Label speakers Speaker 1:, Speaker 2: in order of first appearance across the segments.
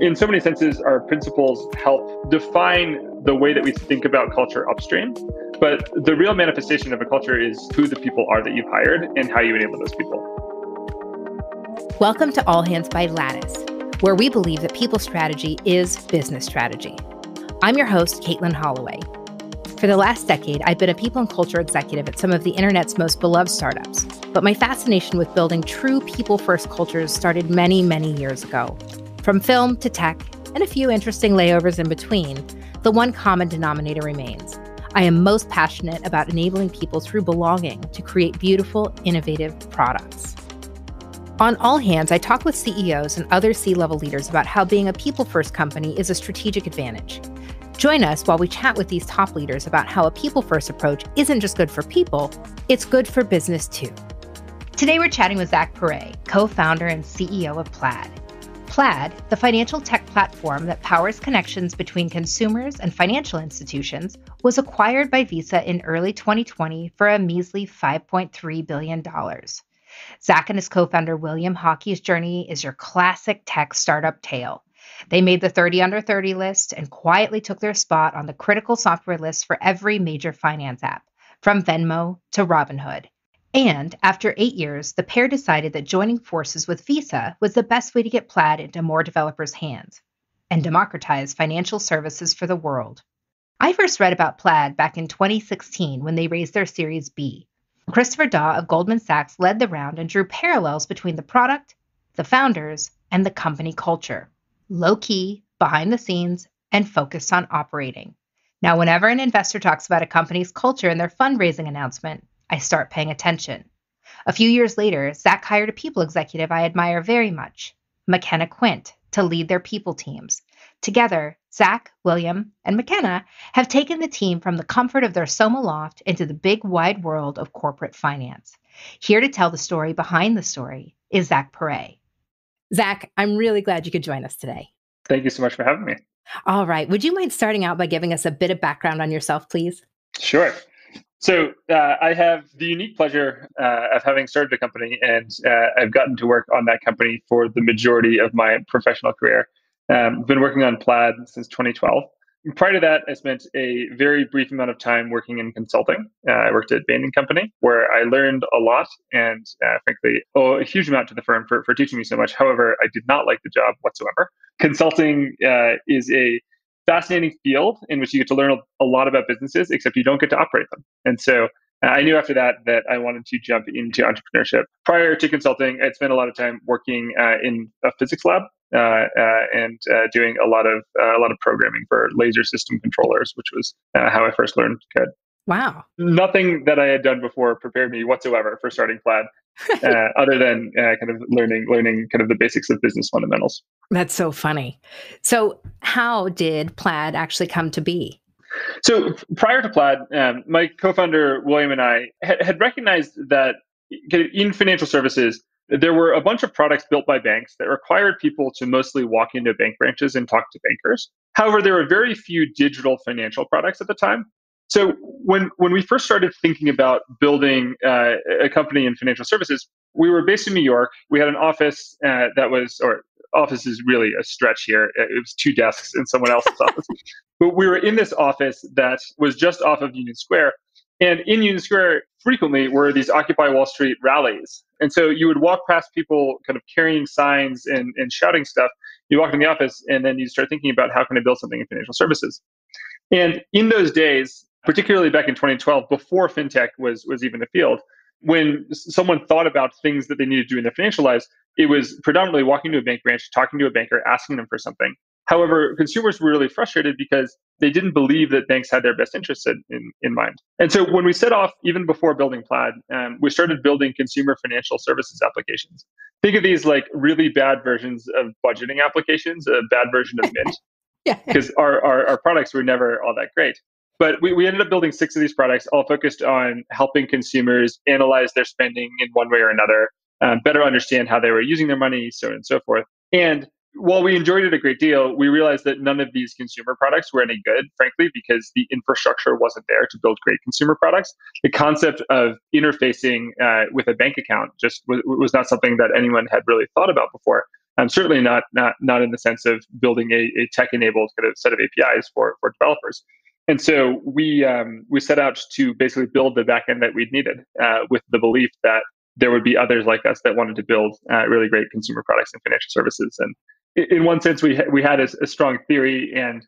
Speaker 1: In so many senses, our principles help define the way that we think about culture upstream. But the real manifestation of a culture is who the people are that you've hired and how you enable those people.
Speaker 2: Welcome to All Hands by Lattice, where we believe that people strategy is business strategy. I'm your host, Katelin Holloway. For the last decade, I've been a people and culture executive at some of the internet's most beloved startups. But my fascination with building true people-first cultures started many, many years ago. From film to tech, and a few interesting layovers in between, the one common denominator remains. I am most passionate about enabling people through belonging to create beautiful, innovative products. On All Hands, I talk with CEOs and other C-level leaders about how being a people-first company is a strategic advantage. Join us while we chat with these top leaders about how a people-first approach isn't just good for people, it's good for business too. Today we're chatting with Zach Perret, co-founder and CEO of Plaid. Plaid, the financial tech platform that powers connections between consumers and financial institutions, was acquired by Visa in early 2020 for a measly $5.3 billion. Zach and his co-founder William Hockey's journey is your classic tech startup tale. They made the 30 under 30 list and quietly took their spot on the critical software list for every major finance app, from Venmo to Robinhood. And after 8 years, the pair decided that joining forces with Visa was the best way to get Plaid into more developers' hands and democratize financial services for the world. I first read about Plaid back in 2016 when they raised their Series B. Christopher Daw of Goldman Sachs led the round and drew parallels between the product, the founders, and the company culture. Low-key, behind the scenes, and focused on operating. Now, whenever an investor talks about a company's culture in their fundraising announcement, I start paying attention. A few years later, Zach hired a people executive I admire very much, McKenna Quint, to lead their people teams. Together, Zach, William, and McKenna have taken the team from the comfort of their Soma loft into the big wide world of corporate finance. Here to tell the story behind the story is Zach Perret. Zach, I'm really glad you could join us today.
Speaker 1: Thank you so much for having me.
Speaker 2: All right. Would you mind starting out by giving us a bit of background on yourself, please?
Speaker 1: Sure. So I have the unique pleasure of having started a company, and I've gotten to work on that company for the majority of my professional career. I've been working on Plaid since 2012. Prior to that, I spent a very brief amount of time working in consulting. I worked at Bain & Company, where I learned a lot and, frankly, owe a huge amount to the firm for teaching me so much. However, I did not like the job whatsoever. Consulting is a fascinating field in which you get to learn a lot about businesses, except you don't get to operate them. And so I knew after that I wanted to jump into entrepreneurship. Prior to consulting, I'd spent a lot of time working in a physics lab and doing a lot of programming for laser system controllers, which was how I first learned code.
Speaker 2: Wow.
Speaker 1: Nothing that I had done before prepared me whatsoever for starting Plaid, other than kind of learning kind of the basics of business fundamentals.
Speaker 2: That's so funny. So how did Plaid actually come to be?
Speaker 1: So prior to Plaid, my co-founder, William, and I had recognized that in financial services, there were a bunch of products built by banks that required people to mostly walk into bank branches and talk to bankers. However, there were very few digital financial products at the time. So when we first started thinking about building a company in financial services, we were based in New York. We had an office office is really a stretch here. It was 2 desks in someone else's office. But we were in this office that was just off of Union Square. And in Union Square, frequently were these Occupy Wall Street rallies. And so you would walk past people kind of carrying signs and shouting stuff. You walk in the office, and then you start thinking about how can I build something in financial services. And in those days, particularly back in 2012, before fintech was even a field, when someone thought about things that they needed to do in their financial lives, it was predominantly walking to a bank branch, talking to a banker, asking them for something. However, consumers were really frustrated because they didn't believe that banks had their best interests in mind. And so when we set off, even before building Plaid, we started building consumer financial services applications. Think of these like really bad versions of budgeting applications, a bad version of Mint, because our products were never all that great. But we ended up building 6 of these products, all focused on helping consumers analyze their spending in one way or another, better understand how they were using their money, so on and so forth. And while we enjoyed it a great deal, we realized that none of these consumer products were any good, frankly, because the infrastructure wasn't there to build great consumer products. The concept of interfacing with a bank account just was not something that anyone had really thought about before. Certainly not in the sense of building a tech-enabled kind of set of APIs for developers. And so we set out to basically build the backend that we'd needed, with the belief that there would be others like us that wanted to build really great consumer products and financial services. And in one sense, we had a strong theory, and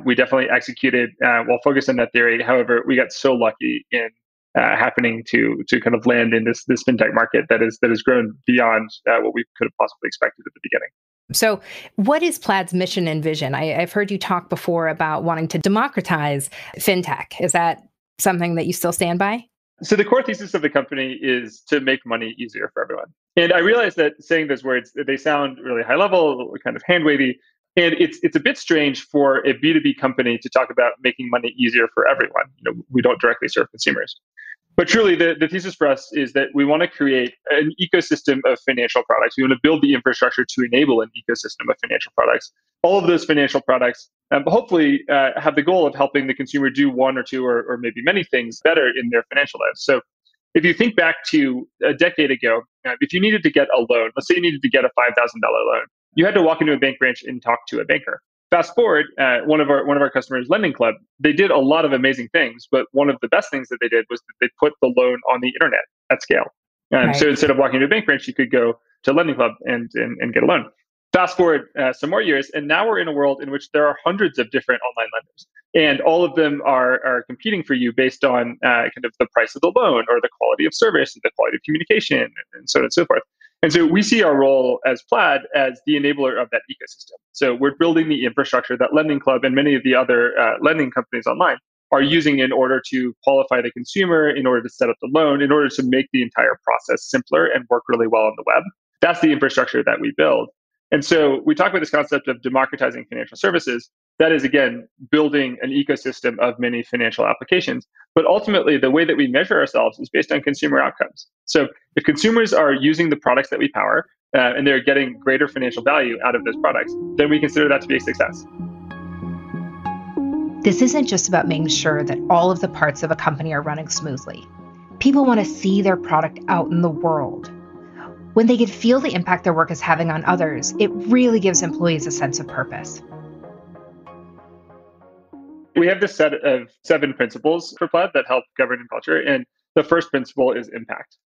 Speaker 1: we definitely executed while focused on that theory. However, we got so lucky in happening to kind of land in this fintech market that has grown beyond what we could have possibly expected at the beginning.
Speaker 2: So what is Plaid's mission and vision? I've heard you talk before about wanting to democratize fintech. Is that something that you still stand by?
Speaker 1: So the core thesis of the company is to make money easier for everyone. And I realize that saying those words, they sound really high level, kind of hand wavy. And it's a bit strange for a B2B company to talk about making money easier for everyone. We don't directly serve consumers. But truly, the thesis for us is that we want to create an ecosystem of financial products. We want to build the infrastructure to enable an ecosystem of financial products. All of those financial products hopefully have the goal of helping the consumer do one or two or maybe many things better in their financial lives. So if you think back to a decade ago, if you needed to get a loan, let's say you needed to get a $5,000 loan, you had to walk into a bank branch and talk to a banker. Fast forward, one of our customers, Lending Club, they did a lot of amazing things, but one of the best things that they did was that they put the loan on the internet at scale.
Speaker 2: Right.
Speaker 1: So instead of walking to a bank branch, you could go to Lending Club and get a loan. Fast forward some more years, and now we're in a world in which there are hundreds of different online lenders, and all of them are competing for you based on kind of the price of the loan or the quality of service and the quality of communication and so on and so forth. And so we see our role as Plaid as the enabler of that ecosystem. So we're building the infrastructure that Lending Club and many of the other lending companies online are using in order to qualify the consumer, in order to set up the loan, in order to make the entire process simpler and work really well on the web. That's the infrastructure that we build. And so we talk about this concept of democratizing financial services. That is, again, building an ecosystem of many financial applications. But ultimately, the way that we measure ourselves is based on consumer outcomes. So if consumers are using the products that we power and they're getting greater financial value out of those products, then we consider that to be a success.
Speaker 2: This isn't just about making sure that all of the parts of a company are running smoothly. People want to see their product out in the world. When they can feel the impact their work is having on others, it really gives employees a sense of purpose.
Speaker 1: We have this set of 7 principles for Plaid that help govern culture. And the first principle is impact.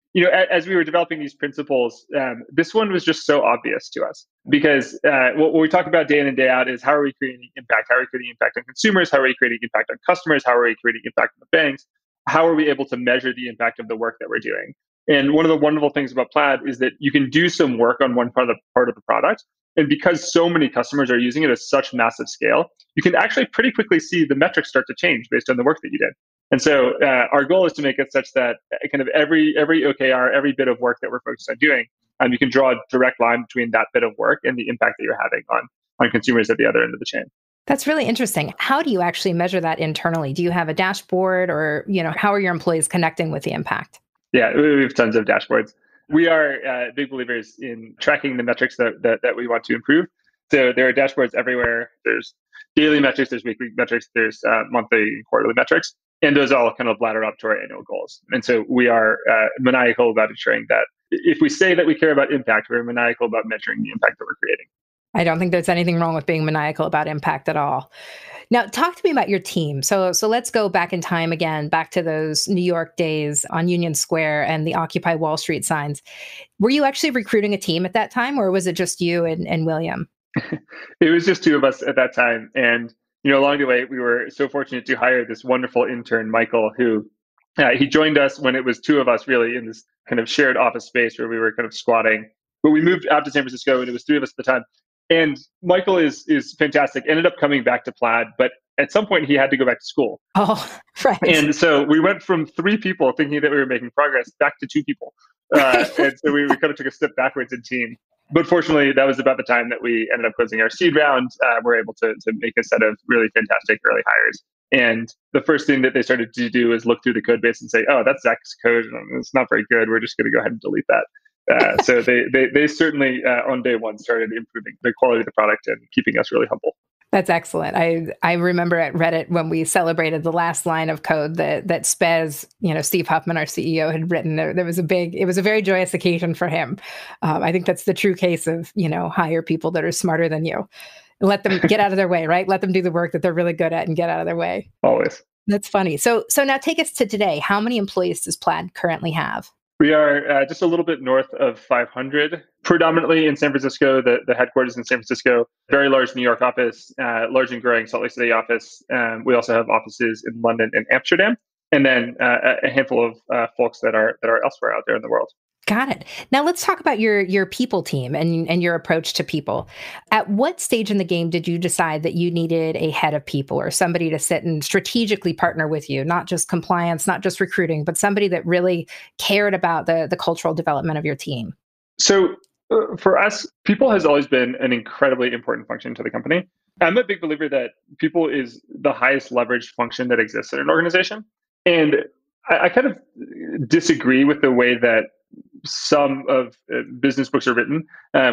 Speaker 1: As we were developing these principles, this one was just so obvious to us because what we talk about day in and day out is how are we creating impact? How are we creating impact on consumers? How are we creating impact on customers? How are we creating impact on the banks? How are we able to measure the impact of the work that we're doing? And one of the wonderful things about Plaid is that you can do some work on one part of the product. And because so many customers are using it at such massive scale, you can actually pretty quickly see the metrics start to change based on the work that you did. And so our goal is to make it such that kind of every OKR, every bit of work that we're focused on doing, you can draw a direct line between that bit of work and the impact that you're having on consumers at the other end of the chain.
Speaker 2: That's really interesting. How do you actually measure that internally? Do you have a dashboard or, how are your employees connecting with the impact?
Speaker 1: Yeah, we have tons of dashboards. We are big believers in tracking the metrics that we want to improve. So there are dashboards everywhere. There's daily metrics, there's weekly metrics, there's monthly and quarterly metrics. And those all kind of ladder up to our annual goals. And so we are maniacal about ensuring that if we say that we care about impact, we're maniacal about measuring the impact that we're creating.
Speaker 2: I don't think there's anything wrong with being maniacal about impact at all. Now, talk to me about your team. So let's go back in time again, back to those New York days on Union Square and the Occupy Wall Street signs. Were you actually recruiting a team at that time, or was it just you and William?
Speaker 1: It was just 2 of us at that time. And, along the way, we were so fortunate to hire this wonderful intern, Michael, who he joined us when it was 2 of us really in this kind of shared office space where we were kind of squatting. But we moved out to San Francisco and it was 3 of us at the time. And Michael is fantastic, ended up coming back to Plaid, but at some point he had to go back to school.
Speaker 2: Oh, right.
Speaker 1: And so we went from 3 people thinking that we were making progress back to 2 people. And so we kind of took a step backwards in team. But fortunately, that was about the time that we ended up closing our seed round. We're able to make a set of really fantastic early hires. And the first thing that they started to do is look through the code base and say, oh, that's Zach's code. It's not very good. We're just going to go ahead and delete that. So they certainly on day one started improving the quality of the product and keeping us really humble.
Speaker 2: That's excellent. I remember at Reddit when we celebrated the last line of code that Spez, Steve Huffman, our CEO, had written. There was it was a very joyous occasion for him. I think that's the true case of, hire people that are smarter than you and let them get out of their way, right? Let them do the work that they're really good at and get out of their way.
Speaker 1: Always.
Speaker 2: That's funny. So now take us to today. How many employees does Plaid currently have?
Speaker 1: We are just a little bit north of 500, predominantly in San Francisco, the headquarters in San Francisco, very large New York office, large and growing Salt Lake City office. We also have offices in London and Amsterdam, and then a handful of folks that are elsewhere out there in the world.
Speaker 2: Got it. Now let's talk about your people team and your approach to people. At what stage in the game did you decide that you needed a head of people or somebody to sit and strategically partner with you, not just compliance, not just recruiting, but somebody that really cared about the cultural development of your team?
Speaker 1: So for us, people has always been an incredibly important function to the company. I'm a big believer that people is the highest leveraged function that exists in an organization. And I kind of disagree with the way that some of business books are written,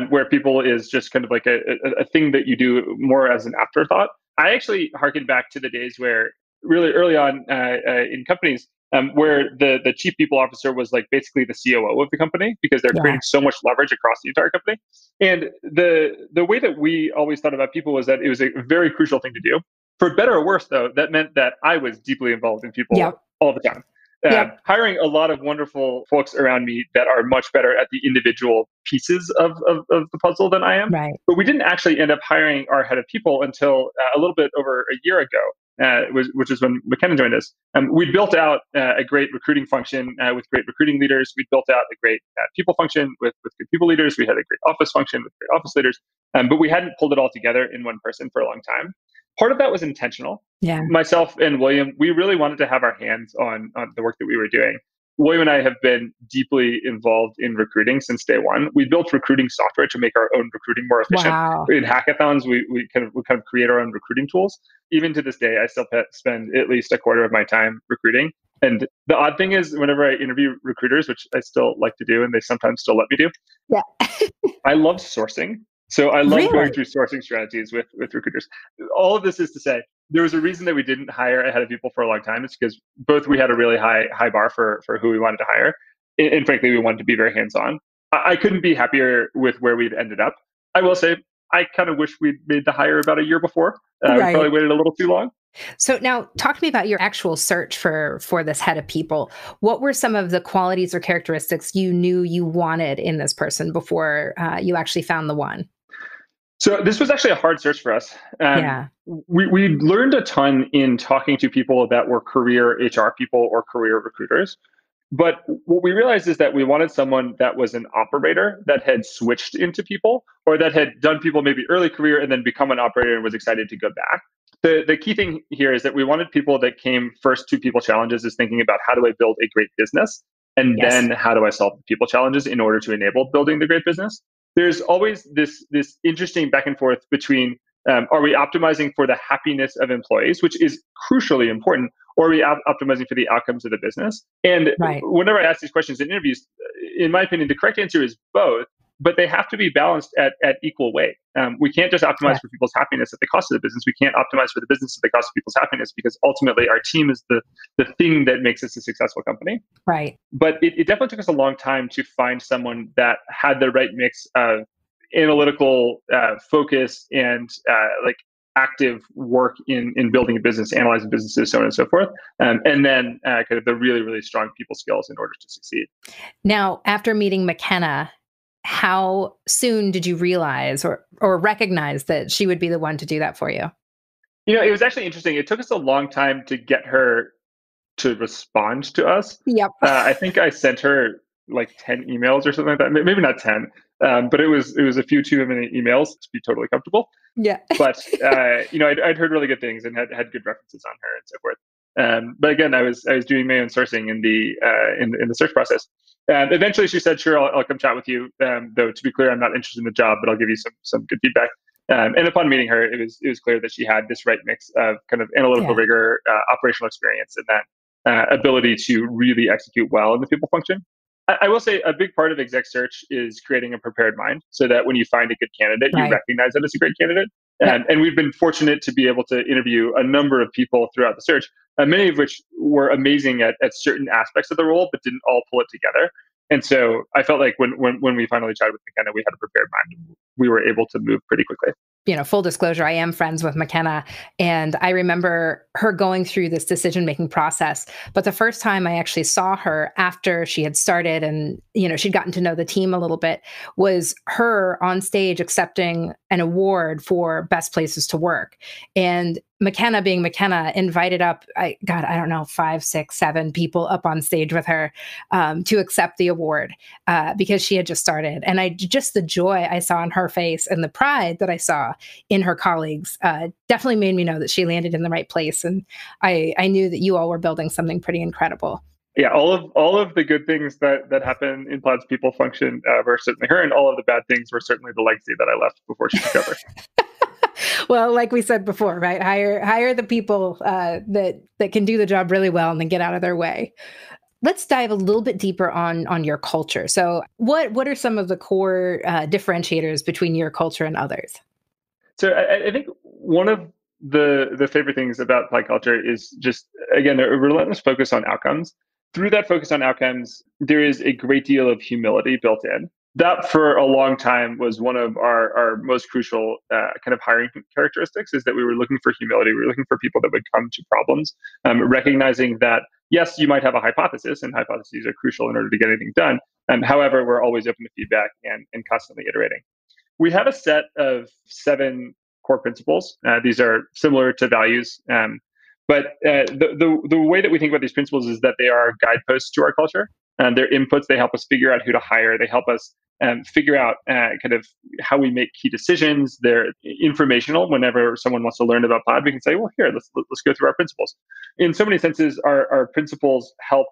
Speaker 1: where people is just kind of like a thing that you do more as an afterthought. I actually harken back to the days where really early on in companies, where the chief people officer was like basically the COO of the company because they're creating so much leverage across the entire company. And the way that we always thought about people was that it was a very crucial thing to do. For better or worse, though, that meant that I was deeply involved in people all the time. Hiring a lot of wonderful folks around me that are much better at the individual pieces of the puzzle than I am.
Speaker 2: Right.
Speaker 1: But we didn't actually end up hiring our head of people until a little bit over a year ago, which is when McKenna joined us. We built out a great recruiting function with great recruiting leaders. We built out a great people function with good people leaders. We had a great office function with great office leaders. But we hadn't pulled it all together in one person for a long time. Part of that was intentional.
Speaker 2: Yeah.
Speaker 1: Myself and William, we really wanted to have our hands on the work that we were doing. William and I have been deeply involved in recruiting since day one. We built recruiting software to make our own recruiting more efficient.
Speaker 2: Wow.
Speaker 1: In hackathons, we kind of create our own recruiting tools. Even to this day, I still spend at least a quarter of my time recruiting. And the odd thing is, whenever I interview recruiters, which I still like to do, and they sometimes still let me do, I love sourcing. So I love going through sourcing strategies with recruiters. All of this is to say, there was a reason that we didn't hire a head of people for a long time. It's because both we had a really high bar for who we wanted to hire. And frankly, we wanted to be very hands-on. I couldn't be happier with where we'd ended up. I will say, I kind of wish we'd made the hire about a year before. We probably waited a little too long.
Speaker 2: So now talk to me about your actual search for this head of people. What were some of the qualities or characteristics you knew you wanted in this person before you actually found the one?
Speaker 1: So this was actually a hard search for us. We learned a ton in talking to people that were career HR people or career recruiters. But what we realized is that we wanted someone that was an operator that had switched into people or that had done people maybe early career and then become an operator and was excited to go back. The key thing here is that we wanted people that came first to people challenges is thinking about how do I build a great business? And then how do I solve the people challenges in order to enable building the great business? There's always this interesting back and forth between are we optimizing for the happiness of employees, which is crucially important, or are we optimizing for the outcomes of the business? And whenever I ask these questions in interviews, in my opinion, the correct answer is both, but they have to be balanced at equal weight. We can't just optimize for people's happiness at the cost of the business. We can't optimize for the business at the cost of people's happiness because ultimately our team is the thing that makes us a successful company.
Speaker 2: Right.
Speaker 1: But it definitely took us a long time to find someone that had the right mix of analytical focus and like active work in building a business, analyzing businesses, so on and so forth. And then kind of the really, really strong people skills in order to succeed.
Speaker 2: Now, after meeting McKenna, how soon did you realize or recognize that she would be the one to do that for you?
Speaker 1: It was actually interesting. It took us a long time to get her to respond to us.
Speaker 2: Yep.
Speaker 1: I think I sent her like 10 emails or something like that. Maybe not 10, but it was a few too many emails to be totally comfortable.
Speaker 2: Yeah.
Speaker 1: But I'd heard really good things and had good references on her and so forth. But again, I was doing my own sourcing in the search process. Eventually, she said, "Sure, I'll come chat with you." Though to be clear, I'm not interested in the job, but I'll give you some good feedback. And upon meeting her, it was clear that she had this right mix of kind of analytical rigor, operational experience, and that ability to really execute well in the people function. I will say a big part of exec search is creating a prepared mind so that when you find a good candidate, you recognize that it's a great candidate. And we've been fortunate to be able to interview a number of people throughout the search, many of which were amazing at certain aspects of the role, but didn't all pull it together. And so I felt like when we finally chatted with McKenna, we had a prepared mind. We were able to move pretty quickly.
Speaker 2: Full disclosure, I am friends with McKenna, and I remember her going through this decision-making process. But the first time I actually saw her after she had started and, she'd gotten to know the team a little bit was her on stage accepting an award for best places to work. And McKenna, being McKenna, invited up, I don't know, 5, 6, 7 people up on stage with her to accept the award because she had just started. And just the joy I saw on her face and the pride that I saw in her colleagues definitely made me know that she landed in the right place. And I knew that you all were building something pretty incredible.
Speaker 1: Yeah, all of the good things that happen in Plaid's people function were certainly her, and all of the bad things were certainly the legacy that I left before she took over.
Speaker 2: Well, like we said before, right? Hire the people that can do the job really well and then get out of their way. Let's dive a little bit deeper on your culture. So what are some of the core differentiators between your culture and others?
Speaker 1: So I think one of the favorite things about Plaid culture is just, again, a relentless focus on outcomes. Through that focus on outcomes, there is a great deal of humility built in. That for a long time was one of our most crucial kind of hiring characteristics, is that we were looking for humility. We were looking for people that would come to problems, recognizing that, yes, you might have a hypothesis, and hypotheses are crucial in order to get anything done. However, we're always open to feedback and constantly iterating. We have a set of 7 core principles. These are similar to values. But the way that we think about these principles is that they are guideposts to our culture. They're inputs. They help us figure out who to hire. They help us figure out kind of how we make key decisions. They're informational. Whenever someone wants to learn about Plaid, we can say, well, here, let's go through our principles. In so many senses, our principles help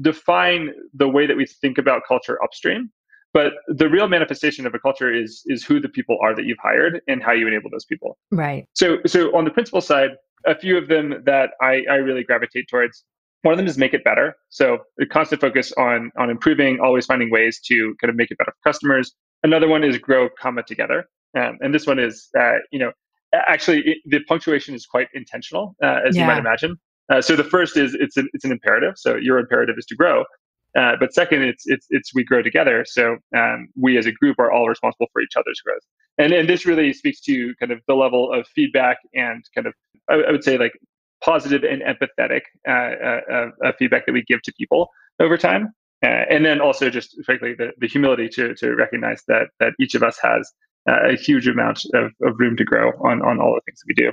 Speaker 1: define the way that we think about culture upstream. But the real manifestation of a culture is who the people are that you've hired and how you enable those people.
Speaker 2: Right.
Speaker 1: So on the principle side, a few of them that I really gravitate towards. One of them is make it better. So the constant focus on improving, always finding ways to kind of make it better for customers. Another one is grow, comma together. And this one is, actually the punctuation is quite intentional, as you might imagine. So the first is it's an imperative. So your imperative is to grow. But second, it's we grow together. So we as a group are all responsible for each other's growth. And this really speaks to kind of the level of feedback and kind of, I would say, like positive and empathetic feedback that we give to people over time. And then also just frankly, the humility to recognize that each of us has a huge amount of room to grow on all the things that we do.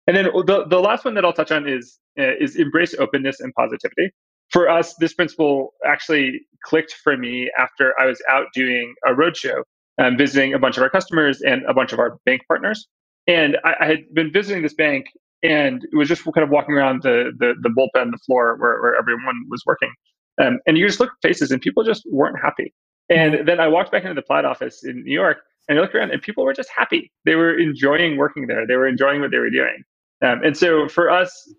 Speaker 1: And then the last one that I'll touch on is embrace openness and positivity. For us, this principle actually clicked for me after I was out doing a roadshow, visiting a bunch of our customers and a bunch of our bank partners. And I had been visiting this bank and it was just kind of walking around the bullpen, the floor where everyone was working. And you just look at faces and people just weren't happy. And then I walked back into the Plaid office in New York and I looked around and people were just happy. They were enjoying working there. They were enjoying what they were doing. And so for us,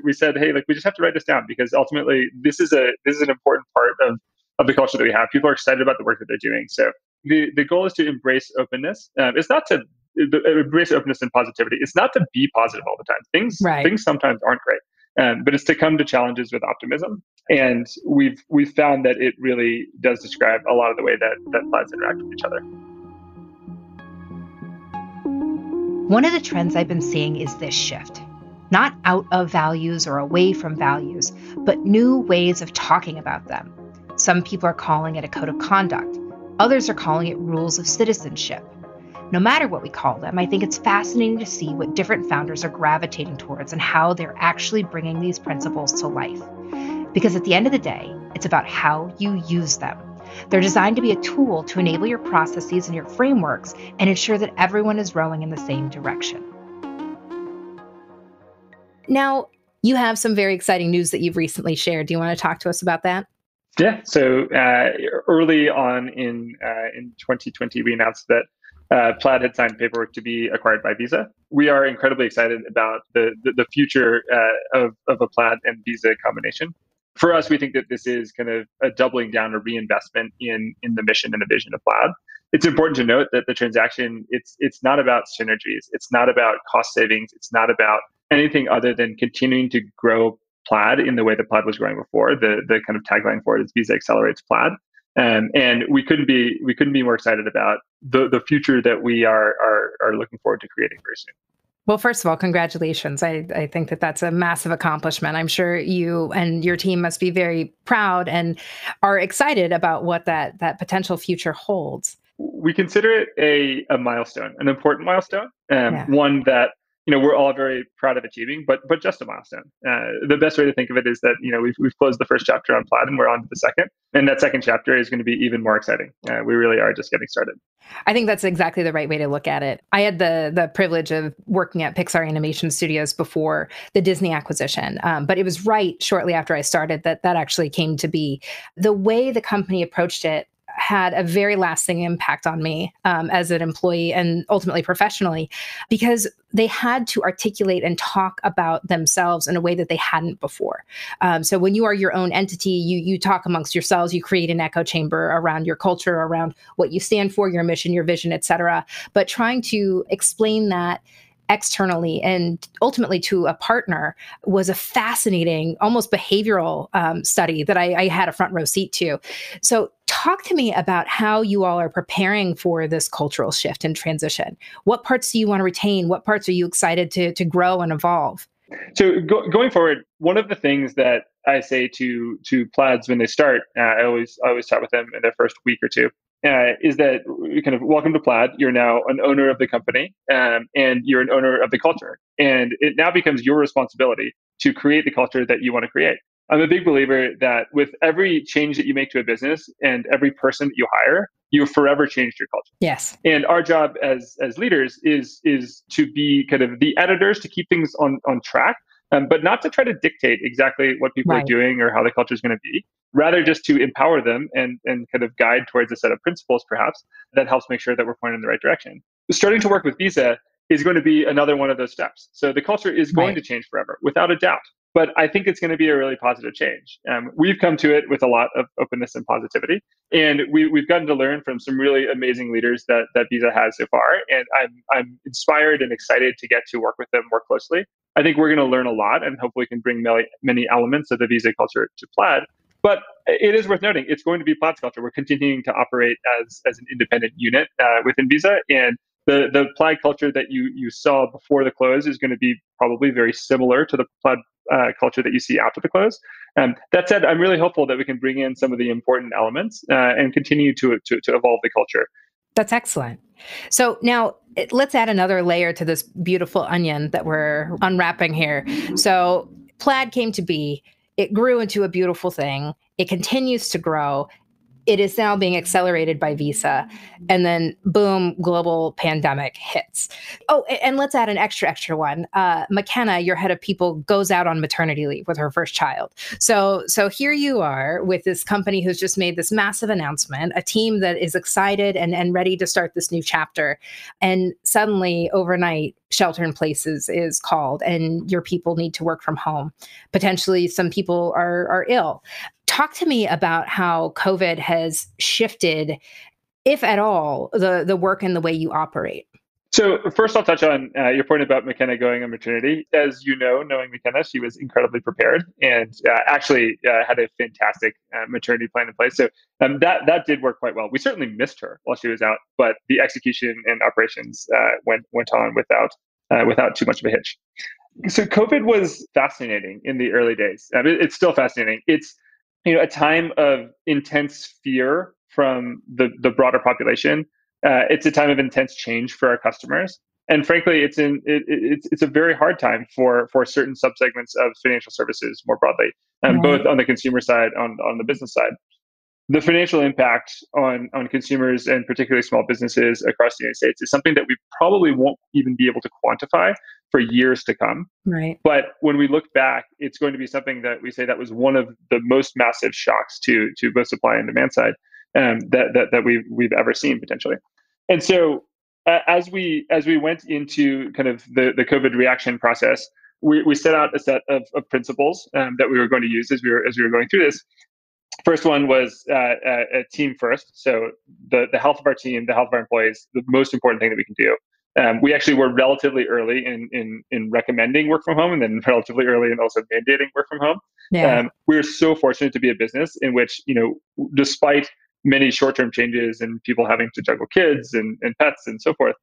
Speaker 1: we said, hey, like we just have to write this down because ultimately this is an important part of the culture that we have. People are excited about the work that they're doing. So the goal is to embrace openness. It's not to embrace openness and positivity. It's not to be positive all the time. Things sometimes aren't great, but it's to come to challenges with optimism. And we've found that it really does describe a lot of the way that Plaids interact with each other.
Speaker 2: One of the trends I've been seeing is this shift. Not out of values or away from values, but new ways of talking about them. Some people are calling it a code of conduct. Others are calling it rules of citizenship. No matter what we call them, I think it's fascinating to see what different founders are gravitating towards and how they're actually bringing these principles to life. Because at the end of the day, it's about how you use them. They're designed to be a tool to enable your processes and your frameworks and ensure that everyone is rowing in the same direction. Now, you have some very exciting news that you've recently shared. Do you want to talk to us about that?
Speaker 1: Yeah. So early on in 2020, we announced that Plaid had signed paperwork to be acquired by Visa. We are incredibly excited about the future of a Plaid and Visa combination. For us, we think that this is kind of a doubling down or reinvestment in the mission and the vision of Plaid. it's important to note that the transaction, it's not about synergies. It's not about cost savings. It's not about anything other than continuing to grow Plaid in the way that Plaid was growing before. The kind of tagline for it is Visa accelerates Plaid. And we couldn't be more excited about the future that we are looking forward to creating very soon.
Speaker 2: Well, first of all, congratulations. I think that that's a massive accomplishment. I'm sure you and your team must be very proud and are excited about what that potential future holds.
Speaker 1: We consider it a milestone, an important milestone,
Speaker 2: Yeah.
Speaker 1: one that we're all very proud of achieving, but just a milestone. The best way to think of it is that we've closed the first chapter on Plaid and we're on to the second, and that second chapter is going to be even more exciting. We really are just getting started.
Speaker 2: I think that's exactly the right way to look at it. I had the privilege of working at Pixar Animation Studios before the Disney acquisition, but it was right shortly after I started that actually came to be. The way the company approached it had a very lasting impact on me as an employee and ultimately professionally, because they had to articulate and talk about themselves in a way that they hadn't before. So when you are your own entity, you talk amongst yourselves, you create an echo chamber around your culture, around what you stand for, your mission, your vision, et cetera. But trying to explain that externally and ultimately to a partner was a fascinating, almost behavioral study that I had a front row seat to. So talk to me about how you all are preparing for this cultural shift and transition. What parts do you want to retain? What parts are you excited to grow and evolve?
Speaker 1: So going forward, one of the things that I say to Plaids when they start, I always chat with them in their first week or two, is that kind of welcome to Plaid. You're now an owner of the company, and you're an owner of the culture, and it now becomes your responsibility to create the culture that you want to create. I'm a big believer that with every change that you make to a business and every person that you hire, you've forever changed your culture.
Speaker 2: Yes.
Speaker 1: And our job as leaders is to be kind of the editors to keep things on track, but not to try to dictate exactly what people are doing or how the culture is going to be. Rather, just to empower them and kind of guide towards a set of principles, perhaps, that helps make sure that we're pointing in the right direction. Starting to work with Visa is going to be another one of those steps. So the culture is going to change forever, without a doubt. But I think it's going to be a really positive change. We've come to it with a lot of openness and positivity, and we've gotten to learn from some really amazing leaders that Visa has so far. And I'm inspired and excited to get to work with them more closely. I think we're going to learn a lot, and hopefully can bring many elements of the Visa culture to Plaid. But it is worth noting, it's going to be Plaid's culture. We're continuing to operate as an independent unit within Visa, and the Plaid culture that you saw before the close is going to be probably very similar to the Plaid culture that you see after the close. That said, I'm really hopeful that we can bring in some of the important elements and continue to evolve the culture.
Speaker 2: That's excellent. So now let's add another layer to this beautiful onion that we're unwrapping here. So Plaid came to be. It grew into a beautiful thing. It continues to grow. It is now being accelerated by Visa. And then boom, global pandemic hits. Oh, and let's add an extra one. McKenna, your head of people, goes out on maternity leave with her first child. So here you are with this company who's just made this massive announcement, a team that is excited and ready to start this new chapter. And suddenly overnight, shelter in place is called and your people need to work from home. Potentially some people are ill. Talk to me about how COVID has shifted, if at all, the work and the way you operate.
Speaker 1: So first, I'll touch on your point about McKenna going on maternity. As you know, knowing McKenna, she was incredibly prepared and actually had a fantastic maternity plan in place. So that did work quite well. We certainly missed her while she was out, but the execution and operations went on without too much of a hitch. So COVID was fascinating in the early days. It's still fascinating. It's a time of intense fear from the broader population. It's a time of intense change for our customers, and frankly, it's a very hard time for certain subsegments of financial services more broadly, both on the consumer side, on the business side. The financial impact on consumers and particularly small businesses across the United States is something that we probably won't even be able to quantify for years to come.
Speaker 2: Right.
Speaker 1: But when we look back, it's going to be something that we say that was one of the most massive shocks to both supply and demand side that we've ever seen potentially. And so as we went into kind of the COVID reaction process, we set out a set of principles that we were going to use as we were going through this. First one was a team first. So the health of our team, the health of our employees, the most important thing that we can do. We actually were relatively early in recommending work from home, and then relatively early in also mandating work from home.
Speaker 2: Yeah.
Speaker 1: We are so fortunate to be a business in which, despite many short-term changes and people having to juggle kids and pets and so forth,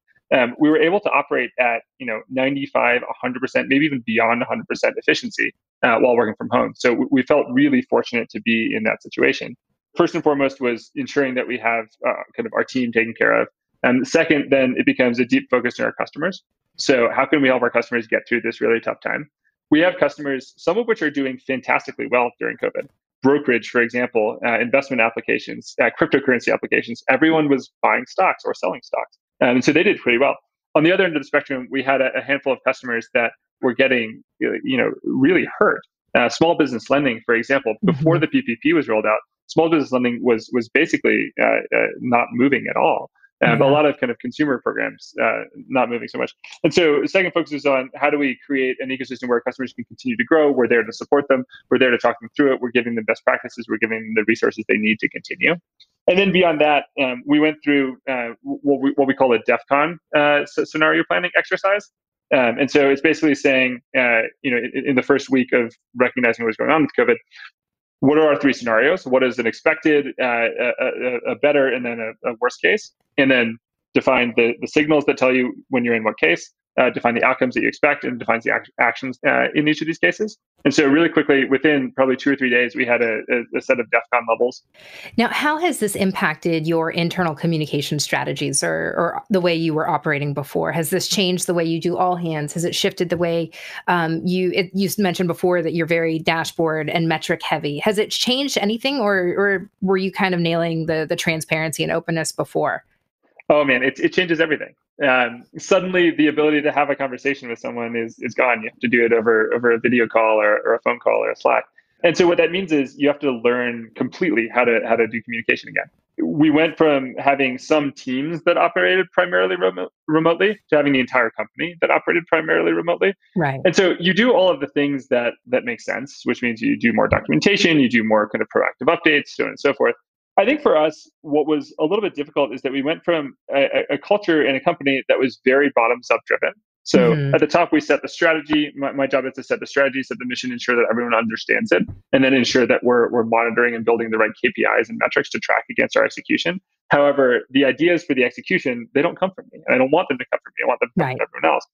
Speaker 1: we were able to operate at 95, 100%, maybe even beyond 100% efficiency while working from home. So we felt really fortunate to be in that situation. First and foremost was ensuring that we have kind of our team taken care of. And second, then it becomes a deep focus on our customers. So how can we help our customers get through this really tough time? We have customers, some of which are doing fantastically well during COVID. Brokerage, for example, investment applications, cryptocurrency applications. Everyone was buying stocks or selling stocks. And so they did pretty well. On the other end of the spectrum, we had a handful of customers that were getting, really hurt. Small business lending, for example, before the PPP was rolled out, small business lending was basically not moving at all. A lot of kind of consumer programs not moving so much. And so the second focus is on how do we create an ecosystem where customers can continue to grow. We're there to support them. We're there to talk them through it. We're giving them best practices. We're giving them the resources they need to continue. And then beyond that, we went through what we call a Defcon scenario planning exercise. And so it's basically saying, in the first week of recognizing what was going on with COVID, what are our three scenarios? What is an expected, a better, and then a worst case? And then define the signals that tell you when you're in what case, define the outcomes that you expect, and defines the actions in each of these cases. And so really quickly, within probably 2 or 3 days, we had a set of DEFCON levels.
Speaker 2: Now, how has this impacted your internal communication strategies or the way you were operating before? Has this changed the way you do all hands? Has it shifted the way you mentioned before that you're very dashboard and metric heavy? Has it changed anything, or were you kind of nailing the transparency and openness before?
Speaker 1: Oh man, it changes everything. Suddenly, the ability to have a conversation with someone is gone. You have to do it over a video call or a phone call or a Slack. And so what that means is you have to learn completely how to do communication again. We went from having some teams that operated primarily remotely to having the entire company that operated primarily remotely.
Speaker 2: Right.
Speaker 1: And so you do all of the things that make sense, which means you do more documentation, you do more kind of proactive updates, so on and so forth. I think for us, what was a little bit difficult is that we went from a culture and a company that was very bottoms up driven. So at the top, we set the strategy. My job is to set the strategy, set the mission, ensure that everyone understands it, and then ensure that we're monitoring and building the right KPIs and metrics to track against our execution. However, the ideas for the execution, they don't come from me. And I don't want them to come from me. I want them to come from everyone else.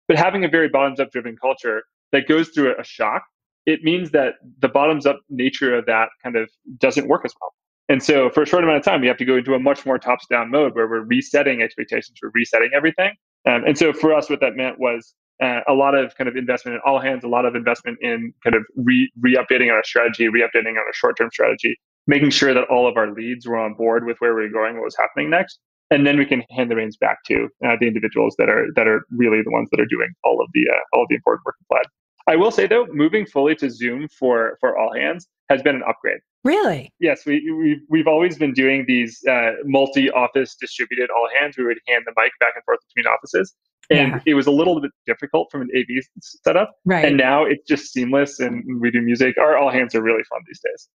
Speaker 1: But having a very bottoms up driven culture that goes through a shock, it means that the bottoms up nature of that kind of doesn't work as well. And so for a short amount of time, we have to go into a much more tops down mode where we're resetting expectations, we're resetting everything. And so for us, what that meant was a lot of kind of investment in all hands, a lot of investment in kind of re-updating on our strategy, re-updating on our short-term strategy, making sure that all of our leads were on board with where we were going, what was happening next. And then we can hand the reins back to the individuals that are really the ones that are doing all of the important work in Plaid. I will say though, moving fully to Zoom for all hands has been an upgrade.
Speaker 2: Really?
Speaker 1: Yes, we've always been doing these multi-office distributed all hands. We would hand the mic back and forth between offices, and it was a little bit difficult from an AV setup.
Speaker 2: Right.
Speaker 1: And now it's just seamless, and we do music. Our all hands are really fun these days.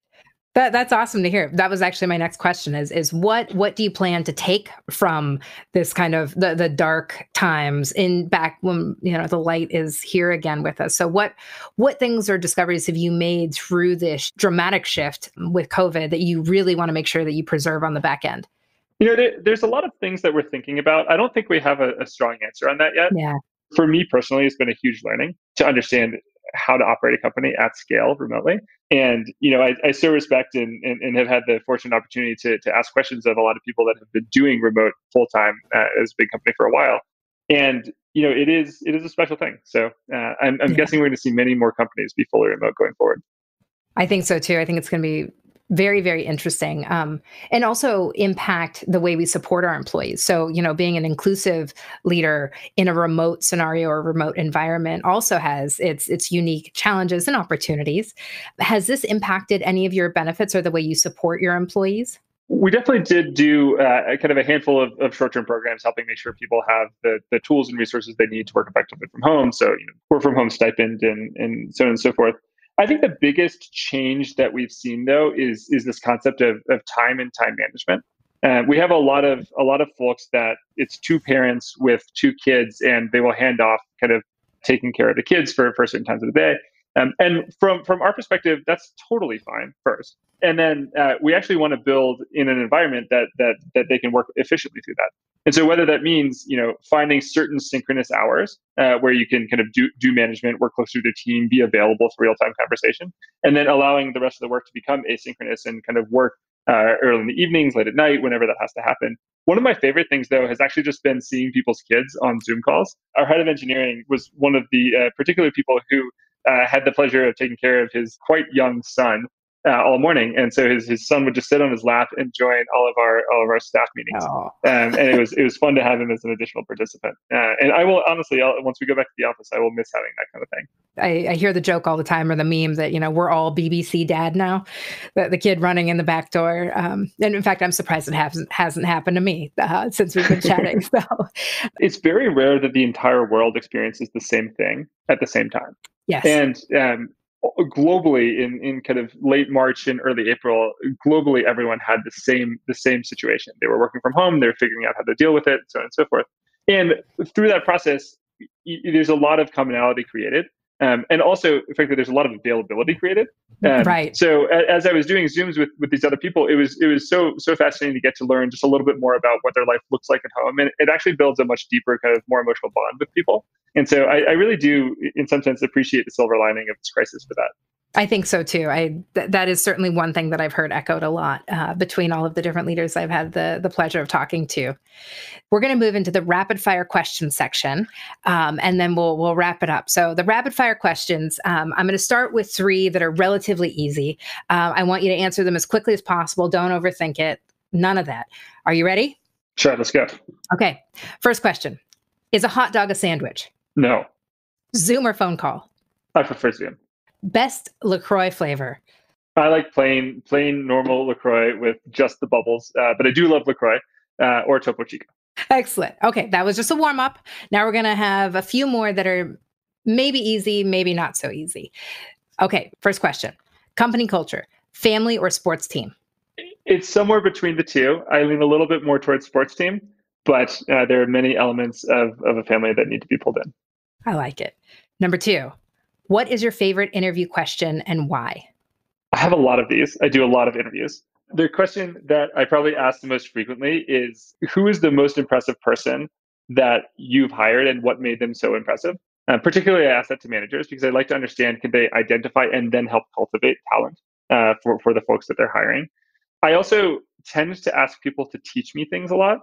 Speaker 2: That's awesome to hear. That was actually my next question is what do you plan to take from this kind of the dark times in back when, the light is here again with us? So what things or discoveries have you made through this dramatic shift with COVID that you really want to make sure that you preserve on the back end?
Speaker 1: There's a lot of things that we're thinking about. I don't think we have a strong answer on that yet.
Speaker 2: Yeah.
Speaker 1: For me personally, it's been a huge learning to understand how to operate a company at scale remotely. And, I so respect and have had the fortunate opportunity to ask questions of a lot of people that have been doing remote full-time as a big company for a while. And, it is a special thing. So I'm guessing we're going to see many more companies be fully remote going forward.
Speaker 2: I think so too. I think it's going to be very, very interesting. And also impact the way we support our employees. So, being an inclusive leader in a remote scenario or remote environment also has its unique challenges and opportunities. Has this impacted any of your benefits or the way you support your employees?
Speaker 1: We definitely did do kind of a handful of short-term programs helping make sure people have the tools and resources they need to work effectively from home. So, work from home stipend and so on and so forth. I think the biggest change that we've seen though is this concept of time and time management. We have a lot of folks that it's two parents with two kids, and they will hand off kind of taking care of the kids for certain times of the day. And from our perspective, that's totally fine first. And then we actually want to build in an environment that they can work efficiently through that. And so whether that means finding certain synchronous hours where you can kind of do management, work closer to the team, be available for real time conversation, and then allowing the rest of the work to become asynchronous and kind of work early in the evenings, late at night, whenever that has to happen. One of my favorite things, though, has actually just been seeing people's kids on Zoom calls. Our head of engineering was one of the particular people who had the pleasure of taking care of his quite young son all morning, and so his son would just sit on his lap and join all of our staff meetings.
Speaker 2: Oh.
Speaker 1: And it was fun to have him as an additional participant. And I will honestly, once we go back to the office, I will miss having that kind of thing.
Speaker 2: I hear the joke all the time, or the meme that, we're all BBC dad now, the kid running in the back door. And in fact, I'm surprised it hasn't happened to me since we've been chatting. So
Speaker 1: it's very rare that the entire world experiences the same thing at the same time.
Speaker 2: yes.
Speaker 1: And globally, in kind of late March and early April, globally, everyone had the same situation. They were working from home. They were figuring out how to deal with it, so on and so forth. And through that process, there's a lot of commonality created. And also, frankly, there's a lot of availability created.
Speaker 2: Right.
Speaker 1: So as I was doing Zooms with these other people, it was so fascinating to get to learn just a little bit more about what their life looks like at home. And it actually builds a much deeper, kind of more emotional bond with people. And so I really do, in some sense, appreciate the silver lining of this crisis for that.
Speaker 2: I think so too. That is certainly one thing that I've heard echoed a lot between all of the different leaders I've had the pleasure of talking to. We're going to move into the rapid fire question section, and then we'll wrap it up. So the rapid fire questions, I'm going to start with 3 that are relatively easy. I want you to answer them as quickly as possible. Don't overthink it. None of that. Are you ready?
Speaker 1: Sure, let's go.
Speaker 2: Okay. First question: is a hot dog a sandwich?
Speaker 1: No.
Speaker 2: Zoom or phone call?
Speaker 1: I prefer Zoom.
Speaker 2: Best LaCroix flavor?
Speaker 1: I like plain normal LaCroix with just the bubbles, but I do love LaCroix or Topo Chico.
Speaker 2: Excellent. Okay, that was just a warm up. Now we're going to have a few more that are maybe easy, maybe not so easy. Okay, first question: company culture, family or sports team?
Speaker 1: It's somewhere between the two. I lean a little bit more towards sports team, but there are many elements of a family that need to be pulled in.
Speaker 2: I like it. Number 2, what is your favorite interview question and why?
Speaker 1: I have a lot of these. I do a lot of interviews. The question that I probably ask the most frequently is, who is the most impressive person that you've hired and what made them so impressive? Particularly, I ask that to managers because I like to understand, can they identify and then help cultivate talent for the folks that they're hiring? I also tend to ask people to teach me things a lot.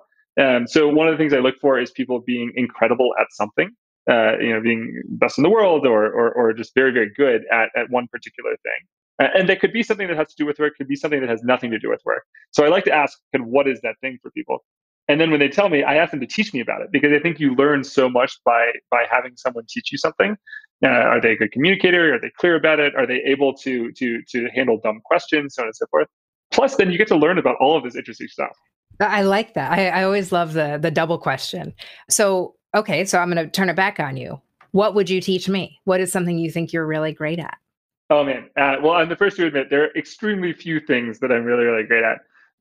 Speaker 1: So one of the things I look for is people being incredible at something. Being best in the world or just very, very good at one particular thing. And that could be something that has to do with work, could be something that has nothing to do with work. So I like to ask, what is that thing for people? And then when they tell me, I ask them to teach me about it, because I think you learn so much by having someone teach you something. Are they a good communicator? Are they clear about it? Are they able to handle dumb questions, so on and so forth? Plus, then you get to learn about all of this interesting stuff.
Speaker 2: I like that. I always love the double question. So, okay, so I'm going to turn it back on you. What would you teach me? What is something you think you're really great at?
Speaker 1: Oh, man. Well, I'm the first to admit there are extremely few things that I'm really, really great at.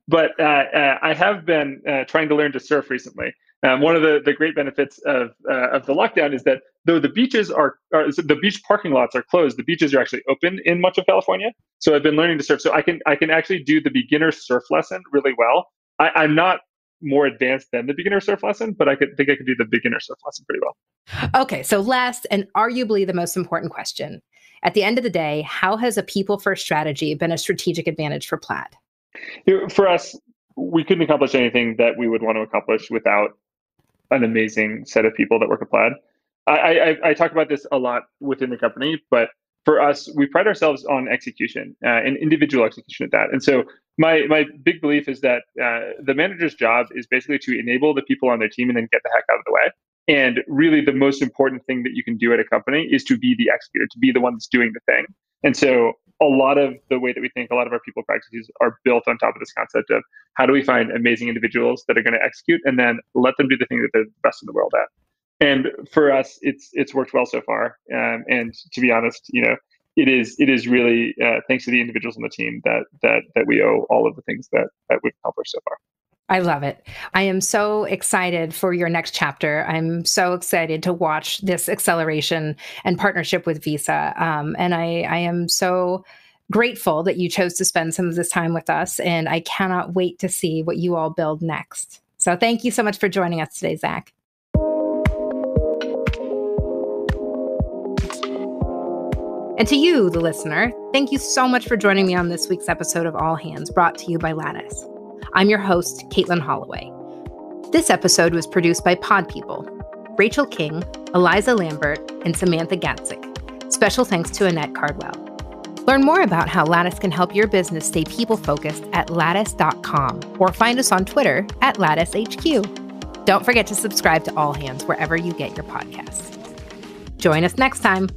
Speaker 1: But I have been trying to learn to surf recently. One of the great benefits of the lockdown is that though the beaches the beach parking lots are closed, the beaches are actually open in much of California. So I've been learning to surf. So I can actually do the beginner surf lesson really well. I'm not more advanced than the beginner surf lesson, but I could do the beginner surf lesson pretty well.
Speaker 2: Okay, so last and arguably the most important question. At the end of the day, how has a people-first strategy been a strategic advantage for Plaid?
Speaker 1: For us, we couldn't accomplish anything that we would want to accomplish without an amazing set of people that work at Plaid. I talk about this a lot within the company, but for us, we pride ourselves on execution and individual execution at that. And so my big belief is that the manager's job is basically to enable the people on their team and then get the heck out of the way. And really, the most important thing that you can do at a company is to be the executor, to be the one that's doing the thing. And so a lot of the way that we think, a lot of our people practices are built on top of this concept of how do we find amazing individuals that are going to execute and then let them do the thing that they're the best in the world at. And for us, it's worked well so far. And to be honest, it is really thanks to the individuals on the team that we owe all of the things that we've accomplished so far.
Speaker 2: I love it. I am so excited for your next chapter. I'm so excited to watch this acceleration and partnership with Visa. And I am so grateful that you chose to spend some of this time with us. And I cannot wait to see what you all build next. So thank you so much for joining us today, Zach. And to you, the listener, thank you so much for joining me on this week's episode of All Hands, brought to you by Lattice. I'm your host, Katelin Holloway. This episode was produced by Pod People, Rachel King, Eliza Lambert, and Samantha Gatzik. Special thanks to Annette Cardwell. Learn more about how Lattice can help your business stay people-focused at lattice.com or find us on Twitter at LatticeHQ. Don't forget to subscribe to All Hands wherever you get your podcasts. Join us next time.